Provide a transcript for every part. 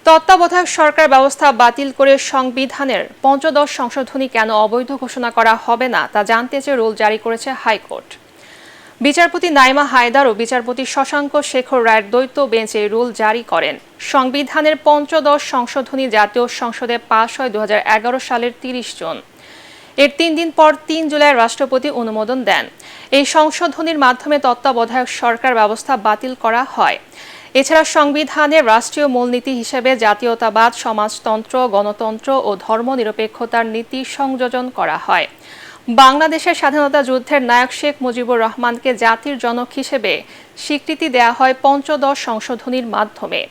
তত্ত্বাবধায়ক সরকার ব্যবস্থা বাতিল করে সংবিধানের পঞ্চদশ সংশোধনী কেন অবৈধ ঘোষণা করা হবে না তা জানতে চেয়ে রুল জারি করেছে হাইকোর্ট। বিচারপতি নাইমা হায়দার ও বিচারপতি শশাঙ্ক শেখর রায়ের দ্বৈত বেঞ্চ এই রুল জারি করেন। সংবিধানের পঞ্চদশ সংশোধনী জাতীয় সংসদে পাশ হয় 2011 সালের 30 জুন। এর 3 দিন পর 3 জুলাই রাষ্ট্রপতি অনুমোদন দেন। এই সংশোধনীর মাধ্যমে তত্ত্বাবধায়ক সরকার ব্যবস্থা বাতিল করা হয়। এছাড়া সংবিধানের রাষ্ট্রীয় মূলনীতি হিসেবে জাতীয়তাবাদ, সমাজতন্ত্র, গণতন্ত্র ও ধর্মনিরপেক্ষতার নীতি সংযোজন করা হয়। বাংলাদেশের স্বাধীনতা যুদ্ধের নায়ক শেখ মুজিবুর রহমানকে জাতির জনক হিসেবে স্বীকৃতি দেয়া হয় পঞ্চদশ সংশোধনীর মাধ্যমে।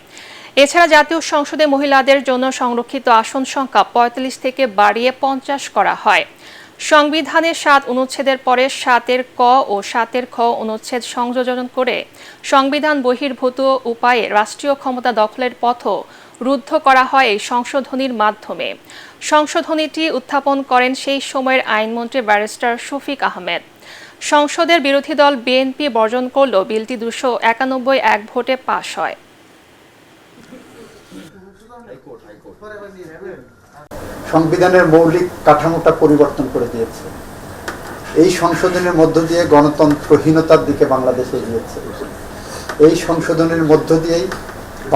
এছাড়া জাতীয় সংসদে মহিলাদের জন্য সংরক্ষিত আসন সংখ্যা 45 থেকে বাড়িয়ে 50 করা হয়। সংবিধানের 7 অনুচ্ছেদের পরে 7-এর ক ও 7-এর খ অনুচ্ছেদ সংযোজন করে সংবিধান বহির্ভূত উপায়ে রাষ্ট্রীয় ক্ষমতা দখলের পথও রুদ্ধ করা হয় এই সংশোধনীর মাধ্যমে। সংশোধনীটি উত্থাপন করেন সেই সময়ের আইনমন্ত্রী ব্যারিস্টার শফিক আহমেদ। সংসদের বিরোধী দল বিএনপি বর্জন করলেও বিলটি 291 এক ভোটে পাশ হয়। সংবিধানের মৌলিক কাঠামোটা পরিবর্তন করে দিয়েছে। এই সংশোধনের মধ্য দিয়ে গণতন্ত্রহীনতার দিকে বাংলাদেশ এগিয়েছে। এই সংশোধনের মধ্য দিয়েই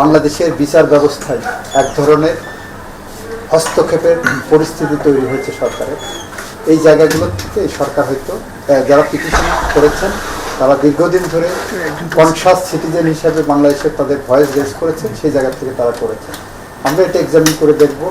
বাংলাদেশের বিচার ব্যবস্থায় এক ধরনের হস্তক্ষেপের পরিস্থিতি তৈরি হয়েছে সরকারের। এই জায়গাগুলো থেকে সরকার হয়তো যারা পিটিশন করেছেন তারা দীর্ঘদিন ধরে কনসাস সিটিজেন হিসাবে বাংলাদেশে তাদের ভয়েস রেজ করেছেন, সেই জায়গা থেকে তারা করেছেন। আমরা এটা এক্সামিন করে দেখব।